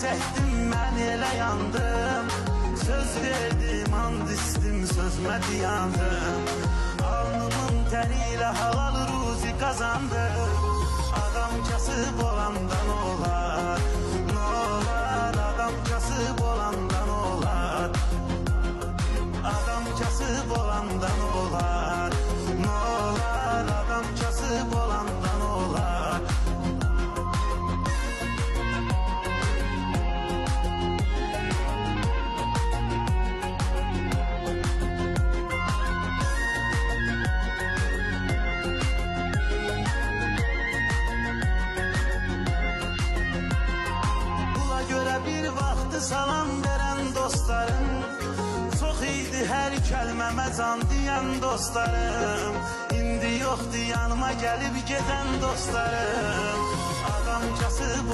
çəkdim, mən elə yandım. Söz verdim, and istim, sözmə dayandım. Alnımın təriyle halal ruzi kazandım. Adam kasıb olandan olar, ne olar? Adam kasıb olandan olar. Adam kasıb olandan olar, ne olar? Adam kasıb olandan olar. Bir vaxtı salam verən dostlarım, çox idi hər kəlməmə can deyən dostlarım. İndi yoxdur yanıma gəlib gedən dostlarım. Adam kasıb